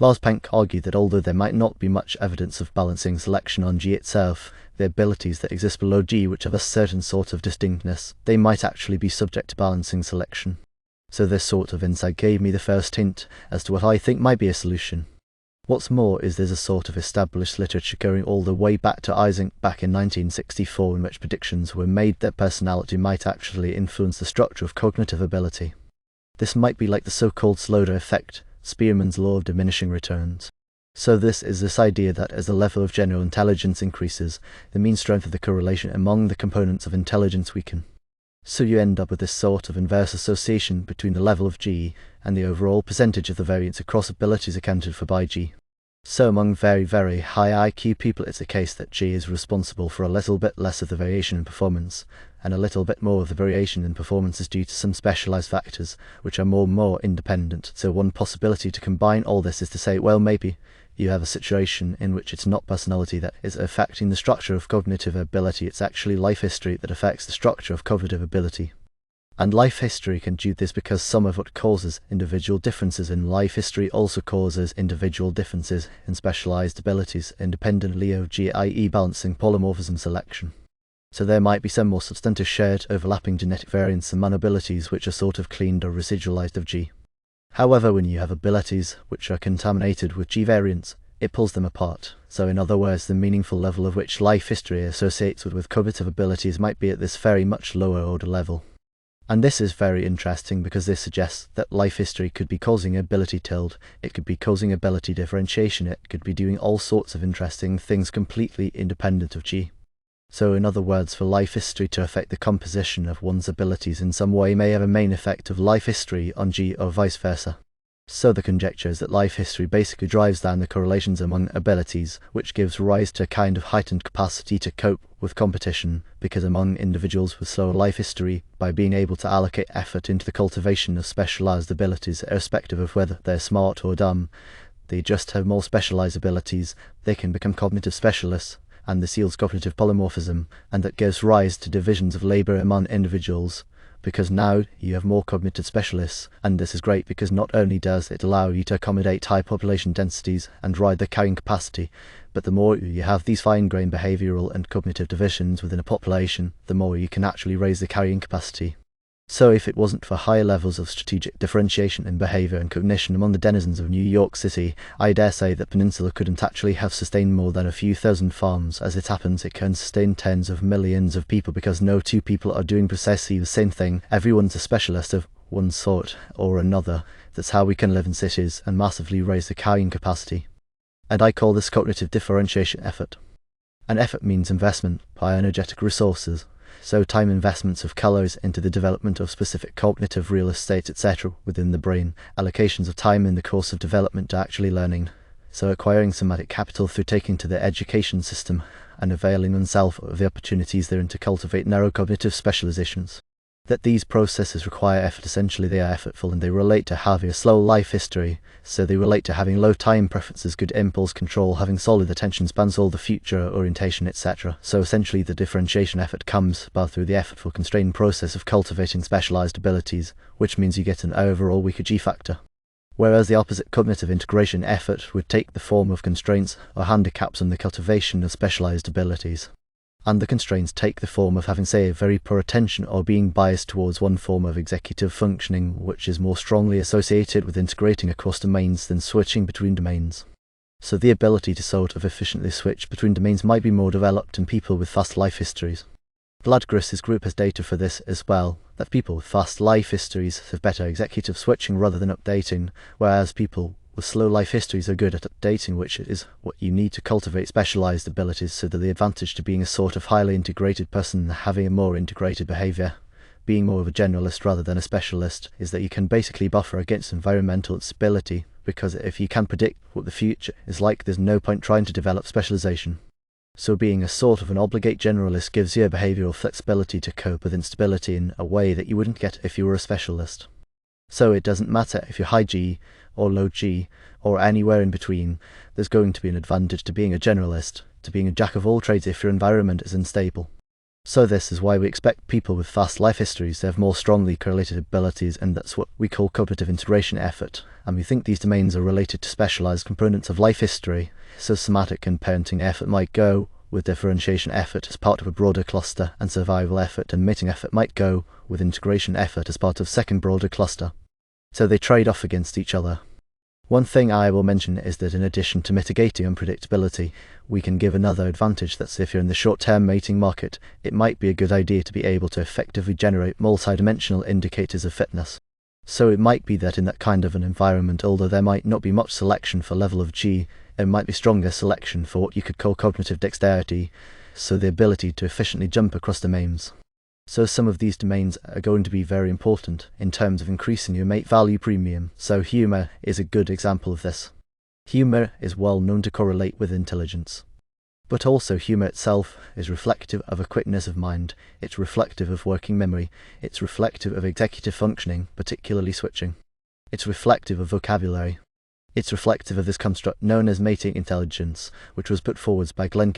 Lars Pank argued that although there might not be much evidence of balancing selection on G itself, the abilities that exist below G which have a certain sort of distinctness, they might actually be subject to balancing selection. So this sort of insight gave me the first hint as to what I think might be a solution. What's more is there's a sort of established literature going all the way back to Ising back in 1964 in which predictions were made that personality might actually influence the structure of cognitive ability. This might be like the so-called Slaughter effect, Spearman's law of diminishing returns. So this is this idea that as the level of general intelligence increases, the mean strength of the correlation among the components of intelligence weaken. So you end up with this sort of inverse association between the level of G and the overall percentage of the variance across abilities accounted for by G. So among very, very high IQ people, it's the case that G is responsible for a little bit less of the variation in performance, and a little bit more of the variation in performance is due to some specialized factors, which are more independent. So one possibility to combine all this is to say, well, maybe you have a situation in which it's not personality that is affecting the structure of cognitive ability, it's actually life history that affects the structure of cognitive ability. And life history can do this because some of what causes individual differences in life history also causes individual differences in specialized abilities independently of G, i.e. balancing polymorphism selection. So there might be some more substantive shared overlapping genetic variants among abilities which are sort of cleaned or residualized of G. However, when you have abilities which are contaminated with G variants, it pulls them apart. So in other words, the meaningful level of which life history associates with cognitive abilities might be at this very much lower order level. And this is very interesting because this suggests that life history could be causing ability tilt, it could be causing ability differentiation, it could be doing all sorts of interesting things completely independent of G. So in other words, for life history to affect the composition of one's abilities in some way may have a main effect of life history on G or vice versa. So the conjecture is that life history basically drives down the correlations among abilities, which gives rise to a kind of heightened capacity to cope with competition, because among individuals with slower life history, by being able to allocate effort into the cultivation of specialized abilities, irrespective of whether they're smart or dumb, they just have more specialized abilities, they can become cognitive specialists, and this yields cognitive polymorphism, and that gives rise to divisions of labor among individuals, because now you have more cognitive specialists, and this is great because not only does it allow you to accommodate high population densities and ride the carrying capacity, but the more you have these fine-grained behavioral and cognitive divisions within a population, the more you can actually raise the carrying capacity. So if it wasn't for higher levels of strategic differentiation in behavior and cognition among the denizens of New York City, I dare say that Peninsula couldn't actually have sustained more than a few thousand farms. As it happens, it can sustain tens of millions of people because no two people are doing precisely the same thing. Everyone's a specialist of one sort or another. That's how we can live in cities and massively raise the carrying capacity. And I call this cognitive differentiation effort. And effort means investment by energetic resources. So time investments of calories into the development of specific cognitive real estate, etc. within the brain, allocations of time in the course of development to actually learning, so acquiring somatic capital through taking to the education system and availing oneself of the opportunities therein to cultivate narrow cognitive specializations. That these processes require effort, essentially they are effortful and they relate to having a slow life history, so they relate to having low time preferences, good impulse control, having solid attention spans, all the future orientation, etc. So essentially the differentiation effort comes about through the effortful constrained process of cultivating specialized abilities, which means you get an overall weaker G factor. Whereas the opposite cognitive integration effort would take the form of constraints or handicaps on the cultivation of specialized abilities. And the constraints take the form of having, say, a very poor attention or being biased towards one form of executive functioning, which is more strongly associated with integrating across domains than switching between domains. So the ability to sort of efficiently switch between domains might be more developed in people with fast life histories. Gladgris's group has data for this as well, that people with fast life histories have better executive switching rather than updating, whereas people with slow life histories are good at updating, which is what you need to cultivate specialized abilities. So that the advantage to being a sort of highly integrated person and having a more integrated behavior, being more of a generalist rather than a specialist, is that you can basically buffer against environmental instability, because if you can predict what the future is like, there's no point trying to develop specialization. So being a sort of an obligate generalist gives you a behavioral flexibility to cope with instability in a way that you wouldn't get if you were a specialist. So it doesn't matter if you're high G or low G or anywhere in between, there's going to be an advantage to being a generalist, to being a jack of all trades if your environment is unstable. So this is why we expect people with fast life histories to have more strongly correlated abilities, and that's what we call cognitive integration effort. And we think these domains are related to specialized components of life history, so somatic and parenting effort might go with differentiation effort as part of a broader cluster, and survival effort and mating effort might go with integration effort as part of second broader cluster. So they trade off against each other. One thing I will mention is that in addition to mitigating unpredictability, we can give another advantage. That's if you're in the short-term mating market, it might be a good idea to be able to effectively generate multidimensional indicators of fitness. So it might be that in that kind of an environment, although there might not be much selection for level of G, there might be stronger selection for what you could call cognitive dexterity, so the ability to efficiently jump across domains. So some of these domains are going to be very important in terms of increasing your mate value premium, so humour is a good example of this. Humour is well known to correlate with intelligence. But also humour itself is reflective of a quickness of mind, it's reflective of working memory, it's reflective of executive functioning, particularly switching. It's reflective of vocabulary. It's reflective of this construct known as mating intelligence, which was put forward by Glenn.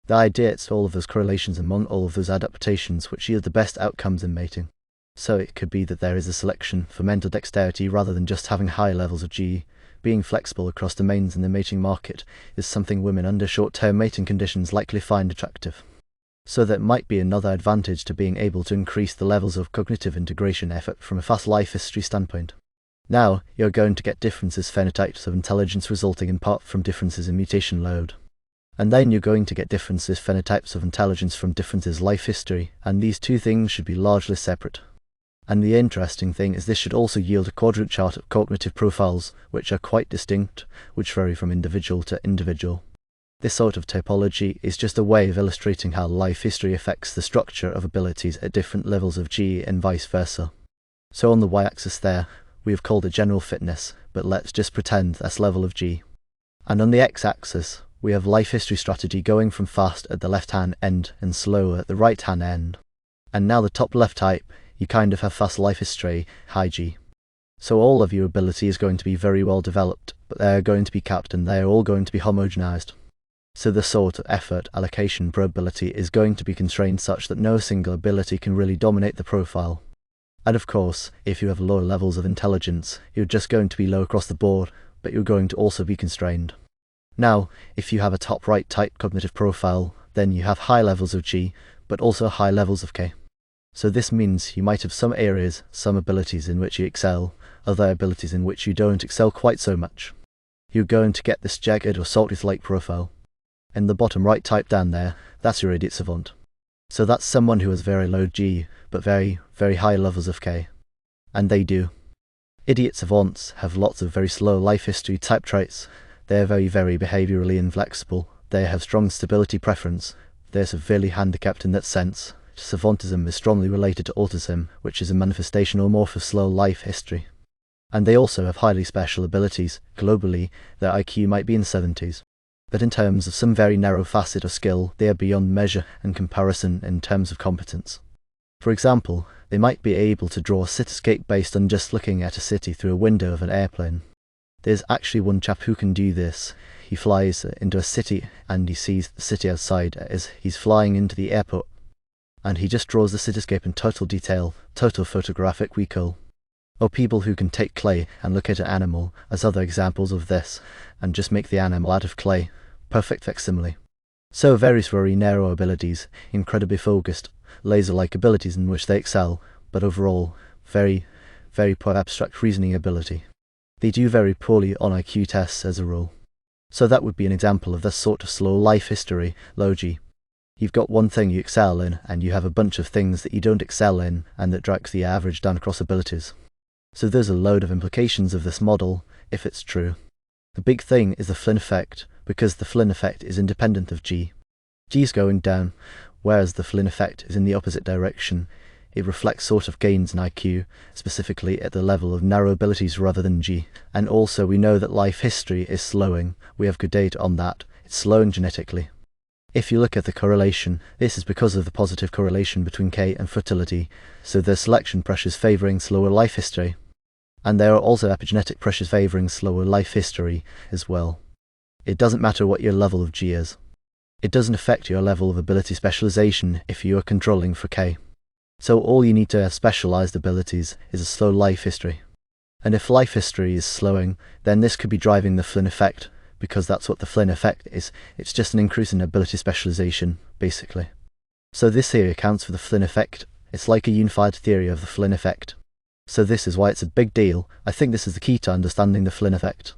The idea is all of those correlations among all of those adaptations which yield the best outcomes in mating. So it could be that there is a selection for mental dexterity rather than just having high levels of G. Being flexible across domains in the mating market is something women under short-term mating conditions likely find attractive. So that might be another advantage to being able to increase the levels of cognitive integration effort from a fast life history standpoint. Now, you're going to get differences phenotypes of intelligence resulting in part from differences in mutation load. And then you're going to get differences phenotypes of intelligence from differences life history, and these two things should be largely separate. And the interesting thing is this should also yield a quadrant chart of cognitive profiles, which are quite distinct, which vary from individual to individual. This sort of topology is just a way of illustrating how life history affects the structure of abilities at different levels of G and vice versa. So on the y-axis there, we have called it general fitness, but let's just pretend that's level of G. And on the x-axis, we have life history strategy going from fast at the left-hand end and slower at the right-hand end. And now the top left type, you kind of have fast life history, high G. So all of your ability is going to be very well developed, but they are going to be capped and they are all going to be homogenized. So the sort of effort allocation per ability is going to be constrained such that no single ability can really dominate the profile. And of course, if you have lower levels of intelligence, you're just going to be low across the board, but you're going to also be constrained. Now, if you have a top right type cognitive profile, then you have high levels of G, but also high levels of K. So this means you might have some areas, some abilities in which you excel, other abilities in which you don't excel quite so much. You're going to get this jagged or sawtooth-like profile. In the bottom right type down there, that's your idiot savant. So that's someone who has very low G, but very, very high levels of K. And they do. Idiot savants have lots of very slow life history type traits. They're very, very behaviourally inflexible. They have strong stability preference. They're severely handicapped in that sense. Savantism is strongly related to autism, which is a manifestation or morph of slow life history. And they also have highly special abilities. Globally, their IQ might be in 70s. But in terms of some very narrow facet of skill, they are beyond measure and comparison in terms of competence. For example, they might be able to draw a cityscape based on just looking at a city through a window of an airplane. There's actually one chap who can do this. He flies into a city and he sees the city outside as he's flying into the airport. And he just draws the cityscape in total detail, total photographic recall. Or people who can take clay and look at an animal as other examples of this, and just make the animal out of clay. Perfect facsimile. So various very narrow abilities, incredibly focused, laser-like abilities in which they excel, but overall, very, very poor abstract reasoning ability. They do very poorly on IQ tests as a rule. So that would be an example of this sort of slow life history, low G. You've got one thing you excel in, and you have a bunch of things that you don't excel in, and that drags the average down across abilities. So there's a load of implications of this model, if it's true. The big thing is the Flynn effect, because the Flynn effect is independent of G. G's going down, whereas the Flynn effect is in the opposite direction. It reflects sort of gains in IQ, specifically at the level of narrow abilities rather than G. And also we know that life history is slowing. We have good data on that. It's slowing genetically. If you look at the correlation, this is because of the positive correlation between K and fertility, so there's selection pressures favouring slower life history. And there are also epigenetic pressures favouring slower life history as well. It doesn't matter what your level of G is. It doesn't affect your level of ability specialization if you are controlling for K. So all you need to have specialized abilities is a slow life history. And if life history is slowing, then this could be driving the Flynn effect, because that's what the Flynn effect is. It's just an increase in ability specialization, basically. So this theory accounts for the Flynn effect. It's like a unified theory of the Flynn effect. So this is why it's a big deal. I think this is the key to understanding the Flynn effect.